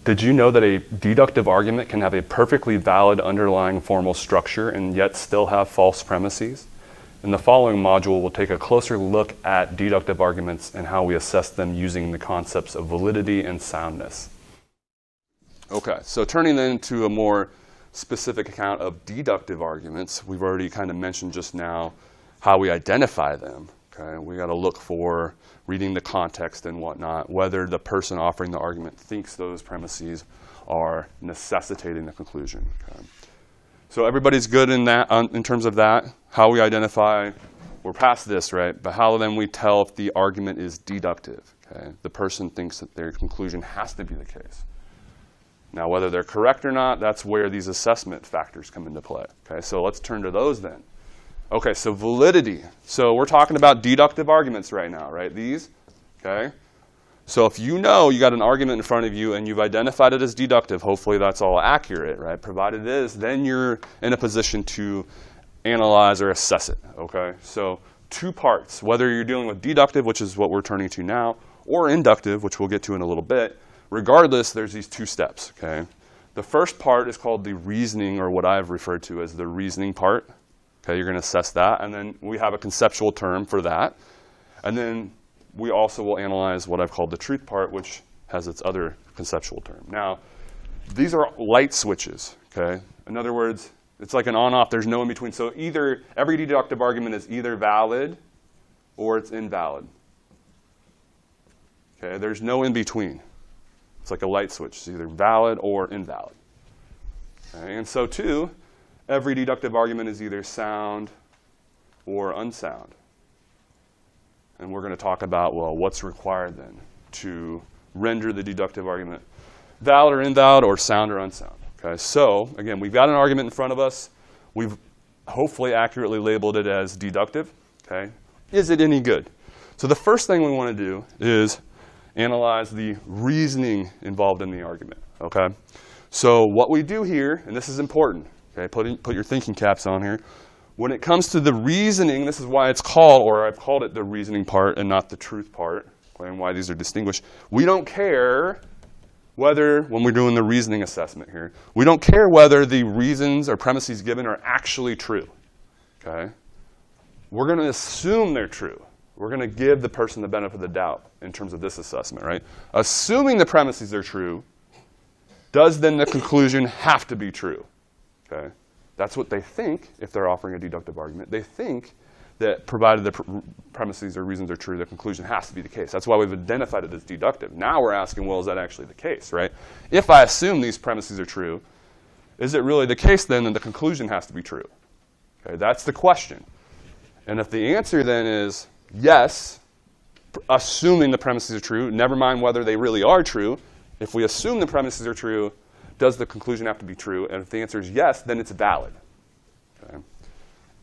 Did you know that a deductive argument can have a perfectly valid underlying formal structure and yet still have false premises? In the following module, we'll take a closer look at deductive arguments and how we assess them using the concepts of validity and soundness. Okay, so turning then to a more specific account of deductive arguments, we've already kind of mentioned just now how we identify them. Okay, we got to look for reading the context and whatnot, whether the person offering the argument thinks those premises are necessitating the conclusion. Okay. So everybody's good in that, in terms of that, how we identify. We're past this, right? But how then we tell if the argument is deductive? Okay, the person thinks that their conclusion has to be the case. Now, whether they're correct or not, that's where these assessment factors come into play. Okay, so let's turn to those then. Okay, so validity. So we're talking about deductive arguments right now, right? These, okay? So if you know you got an argument in front of you and you've identified it as deductive, hopefully that's all accurate, right? Provided it is, then you're in a position to analyze or assess it, okay? So two parts, whether you're dealing with deductive, which is what we're turning to now, or inductive, which we'll get to in a little bit. Regardless, there's these two steps, okay? The first part is called the reasoning, or what I've referred to as the reasoning part. Okay, you're going to assess that, and then we have a conceptual term for that. And then we also will analyze what I've called the truth part, which has its other conceptual term. Now, these are light switches, okay? In other words, it's like an on-off. There's no in-between. So either every deductive argument is either valid or it's invalid. Okay, there's no in-between. It's like a light switch. It's either valid or invalid. Okay, and so, too, every deductive argument is either sound or unsound. And we're going to talk about, well, what's required then to render the deductive argument valid or invalid or sound or unsound. Okay, so again, we've got an argument in front of us. We've hopefully accurately labeled it as deductive. Okay, is it any good? So the first thing we want to do is analyze the reasoning involved in the argument. Okay, so what we do here, and this is important. Okay, put your thinking caps on here. When it comes to the reasoning, this is why it's called, or I've called it the reasoning part and not the truth part, okay, and why these are distinguished. We don't care whether, when we're doing the reasoning assessment here, we don't care whether the reasons or premises given are actually true. Okay? We're going to assume they're true. We're going to give the person the benefit of the doubt in terms of this assessment, right? Assuming the premises are true, does then the conclusion have to be true? Okay, that's what they think if they're offering a deductive argument. They think that provided the premises or reasons are true, the conclusion has to be the case. That's why we've identified it as deductive. Now we're asking, well, is that actually the case, right? If I assume these premises are true, is it really the case then that the conclusion has to be true? Okay, that's the question. And if the answer then is yes, assuming the premises are true, never mind whether they really are true, if we assume the premises are true, does the conclusion have to be true? And if the answer is yes, then it's valid. Okay?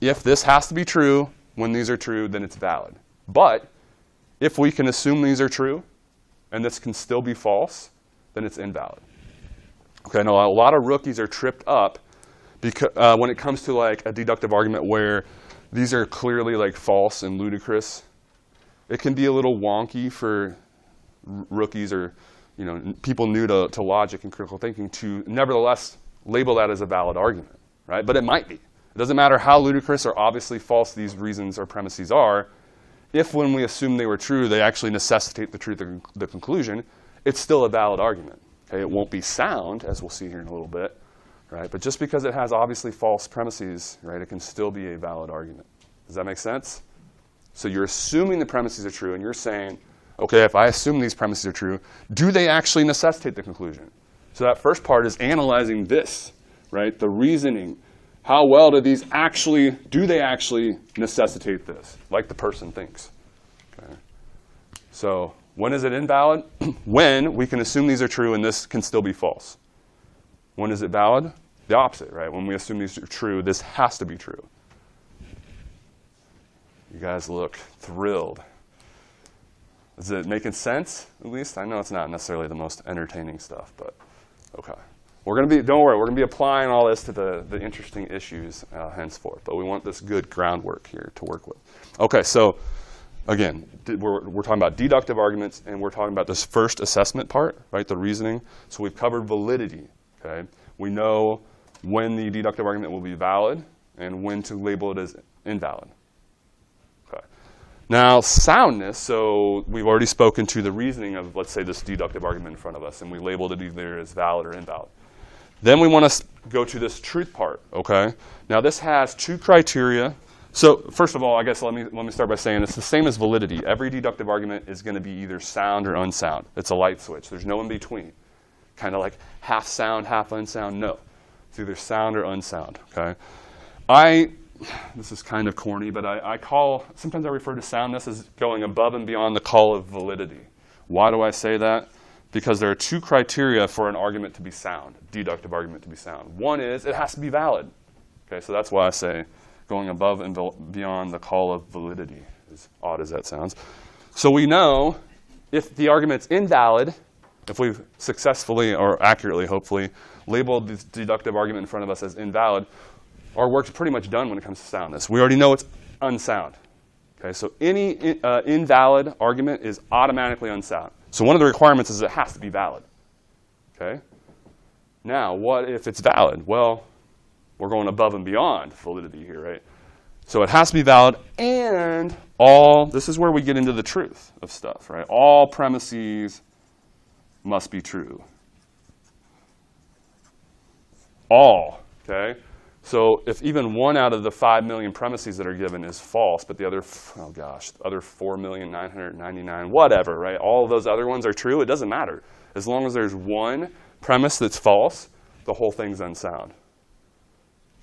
If this has to be true when these are true, then it's valid. But if we can assume these are true and this can still be false, then it's invalid. Okay, now a lot of rookies are tripped up because when it comes to like a deductive argument where these are clearly like false and ludicrous. It can be a little wonky for rookies or people new to logic and critical thinking to nevertheless label that as a valid argument, right? But it might be. It doesn't matter how ludicrous or obviously false these reasons or premises are. If when we assume they were true, they actually necessitate the truth of the conclusion, it's still a valid argument. Okay? It won't be sound, as we'll see here in a little bit, right? But just because it has obviously false premises, right, it can still be a valid argument. Does that make sense? So you're assuming the premises are true, and you're saying, okay, if I assume these premises are true, do they actually necessitate the conclusion? So that first part is analyzing this, right? The reasoning. How well do they actually necessitate this, like the person thinks? Okay. So when is it invalid? When we can assume these are true and this can still be false. When is it valid? The opposite, right? When we assume these are true, this has to be true. You guys look thrilled. Is it making sense, at least? I know it's not necessarily the most entertaining stuff, but okay. Don't worry, we're going to be applying all this to the interesting issues henceforth, but we want this good groundwork here to work with. Okay, so again, we're talking about deductive arguments, and we're talking about this first assessment part, right, the reasoning. So we've covered validity. Okay? We know when the deductive argument will be valid and when to label it as invalid. Okay. Now, soundness, so we've already spoken to the reasoning of, let's say, this deductive argument in front of us, and we labeled it either as valid or invalid. Then we want to go to this truth part, okay? Now, this has two criteria. So first of all, I guess let me start by saying it's the same as validity. Every deductive argument is going to be either sound or unsound. It's a light switch. There's no in between. Kind of like half sound, half unsound. No. It's either sound or unsound, okay? This is kind of corny, but sometimes I refer to soundness as going above and beyond the call of validity. Why do I say that? Because there are two criteria for an argument to be sound, deductive argument to be sound. One is it has to be valid. Okay, so that's why I say going above and beyond the call of validity, as odd as that sounds. So we know if the argument's invalid, if we've successfully or accurately, hopefully, labeled this deductive argument in front of us as invalid, our work's pretty much done when it comes to soundness. We already know it's unsound. Okay, so any invalid argument is automatically unsound. So one of the requirements is it has to be valid. Okay? Now, what if it's valid? Well, we're going above and beyond validity here, right? So it has to be valid, and this is where we get into the truth of stuff, right? All premises must be true. All, okay? So if even one out of the 5 million premises that are given is false, but the other, other 4,999,000, whatever, right? All of those other ones are true, it doesn't matter. As long as there's one premise that's false, the whole thing's unsound.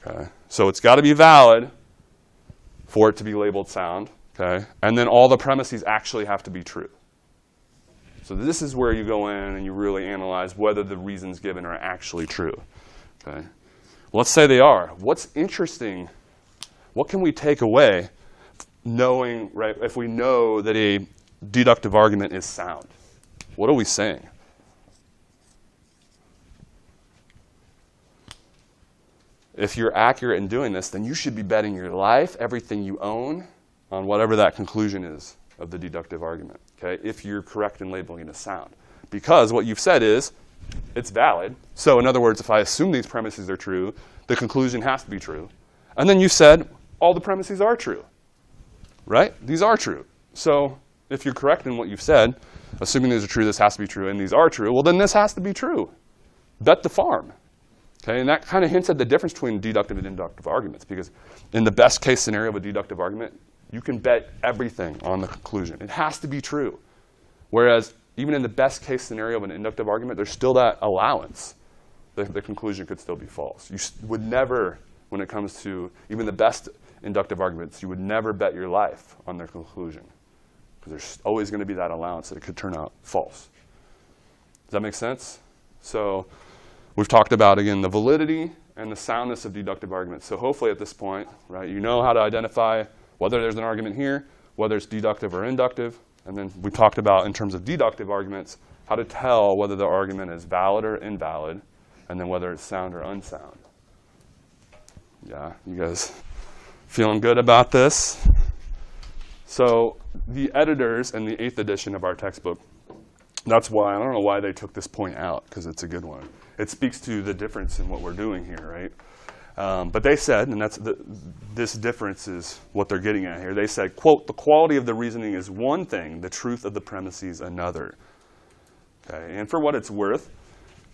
Okay? So it's got to be valid for it to be labeled sound, okay? And then all the premises actually have to be true. So this is where you go in and you really analyze whether the reasons given are actually true, okay? Let's say they are. What's interesting, what can we take away knowing, right, if we know that a deductive argument is sound? What are we saying? If you're accurate in doing this, then you should be betting your life, everything you own, on whatever that conclusion is of the deductive argument, okay, if you're correct in labeling it as sound. Because what you've said is, it's valid. So in other words, if I assume these premises are true, the conclusion has to be true. And then you said all the premises are true, right? These are true. So if you're correct in what you've said, assuming these are true, this has to be true, and these are true, well, then this has to be true. Bet the farm. Okay, and that kind of hints at the difference between deductive and inductive arguments, because in the best case scenario of a deductive argument, you can bet everything on the conclusion. It has to be true. Whereas even in the best case scenario of an inductive argument, there's still that allowance. The conclusion could still be false. You would never, when it comes to even the best inductive arguments, you would never bet your life on their conclusion. Because there's always going to be that allowance that it could turn out false. Does that make sense? So we've talked about, again, the validity and the soundness of deductive arguments. So hopefully at this point, right, you know how to identify whether there's an argument here, whether it's deductive or inductive. And then we talked about, in terms of deductive arguments, how to tell whether the argument is valid or invalid, and then whether it's sound or unsound. Yeah, you guys feeling good about this? So the editors in the 8th edition of our textbook, that's why, I don't know why they took this point out, because it's a good one. It speaks to the difference in what we're doing here, right? But they said, and this difference is what they're getting at here. They said, quote, "The quality of the reasoning is one thing, the truth of the premises another." Okay, and for what it's worth,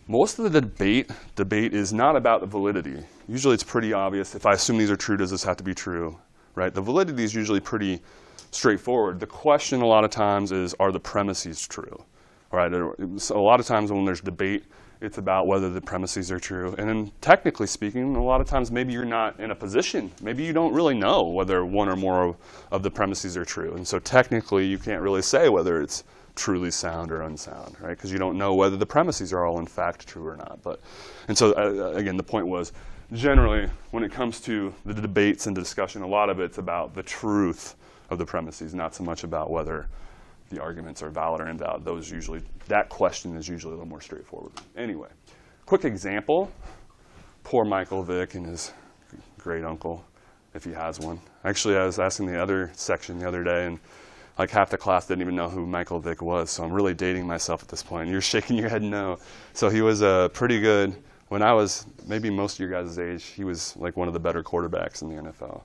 most of the debate is not about the validity. Usually it's pretty obvious. If I assume these are true, does this have to be true? Right? The validity is usually pretty straightforward. The question a lot of times is, are the premises true? All right? So a lot of times when there's debate, it's about whether the premises are true. And then technically speaking, a lot of times maybe you're not in a position. Maybe you don't really know whether one or more of the premises are true. And so technically you can't really say whether it's truly sound or unsound, right? Because you don't know whether the premises are all in fact true or not. And so again, the point was, generally, when it comes to the debates and discussion, a lot of it's about the truth of the premises, not so much about whether the arguments are valid or invalid. That question is usually a little more straightforward. Anyway, quick example. Poor Michael Vick and his great uncle, if he has one. Actually, I was asking the other section the other day, and Like half the class didn't even know who Michael Vick was, so I'm really dating myself at this point. You're shaking your head no. So he was pretty good. When I was maybe most of your guys' age, he was like one of the better quarterbacks in the NFL.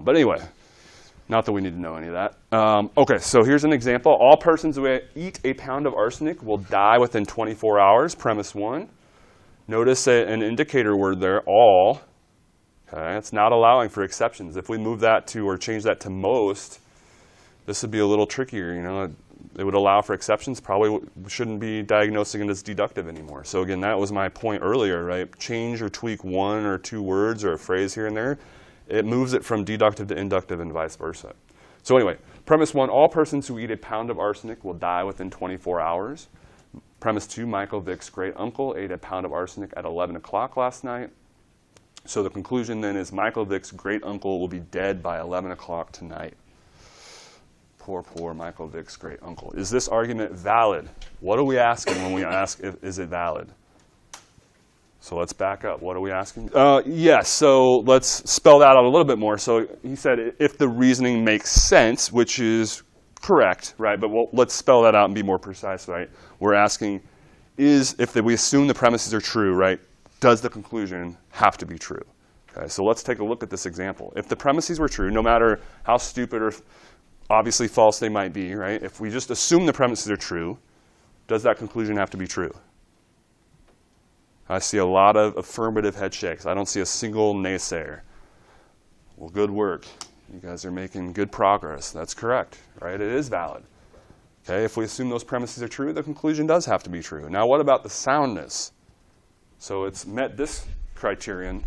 But anyway, not that we need to know any of that. Okay, so here's an example. All persons who eat a pound of arsenic will die within 24 hours, premise 1. Notice an indicator word there, all. Okay, it's not allowing for exceptions. If we move that to, or change that to most, this would be a little trickier, you know. It would allow for exceptions, probably shouldn't be diagnosing it as deductive anymore. So again, that was my point earlier, right? Change or tweak 1 or 2 words or a phrase here and there. It moves it from deductive to inductive and vice versa. So anyway, premise 1, all persons who eat a pound of arsenic will die within 24 hours. Premise 2, Michael Vick's great uncle ate a pound of arsenic at 11 o'clock last night. So the conclusion then is Michael Vick's great uncle will be dead by 11 o'clock tonight. Poor Michael Vick's great uncle. Is this argument valid? What are we asking when we ask is it valid? So let's back up. What are we asking? Yes, so let's spell that out a little bit more. So he said if the reasoning makes sense, which is correct, right? But let's spell that out and be more precise, right? We're asking if we assume the premises are true, right? Does the conclusion have to be true? Okay, so let's take a look at this example. If the premises were true, no matter how stupid or obviously false they might be, right? If we just assume the premises are true, does that conclusion have to be true? I see a lot of affirmative head shakes. I don't see a single naysayer. Well, good work. You guys are making good progress. That's correct, right? It is valid. Okay, if we assume those premises are true, the conclusion does have to be true. Now, what about the soundness? So it's met this criterion.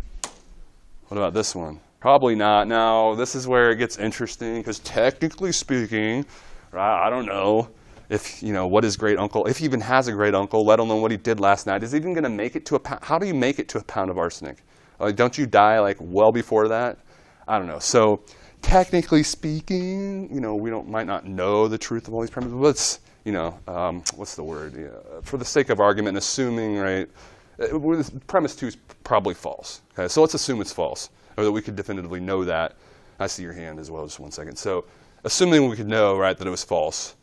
What about this one? Probably not. Now, this is where it gets interesting, because technically speaking, right, I don't know if, you know, what his great uncle, if he even has a great uncle, let alone what he did last night. Is he even going to make it to a pound? How do you make it to a pound of arsenic? Like, don't you die like well before that? I don't know. So technically speaking, you know, we might not know the truth of all these premises. Let's, you know, what's the word? Yeah, for the sake of argument, assuming, right, premise 2 is probably false. Okay, so let's assume it's false, or that we could definitively know that. I see your hand as well, just one second. So assuming we could know, right, that it was false,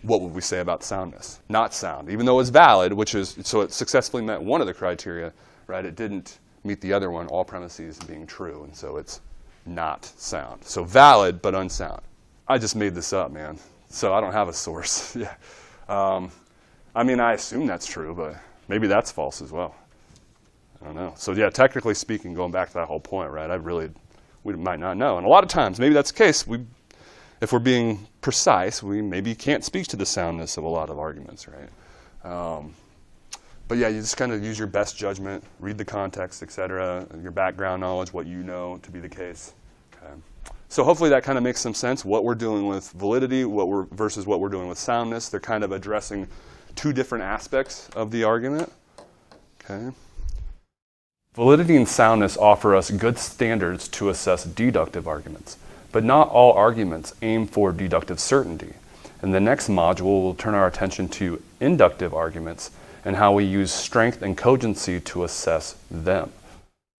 what would we say about soundness? Not sound, even though it's valid, which is, so it successfully met one of the criteria, right? It didn't meet the other one, all premises being true, and so it's not sound. So valid, but unsound. I just made this up, man. So I don't have a source. Yeah. I mean, I assume that's true, but maybe that's false as well. I don't know. So yeah, technically speaking, going back to that whole point, right, we might not know. And a lot of times, maybe that's the case. If we're being precise, we maybe can't speak to the soundness of a lot of arguments, right? But yeah, you just kind of use your best judgment, read the context, et cetera, your background knowledge, what you know to be the case. Okay. So hopefully that kind of makes some sense, what we're doing with validity versus what we're doing with soundness. They're kind of addressing 2 different aspects of the argument. Okay. Validity and soundness offer us good standards to assess deductive arguments, but not all arguments aim for deductive certainty. In the next module, we'll turn our attention to inductive arguments and how we use strength and cogency to assess them.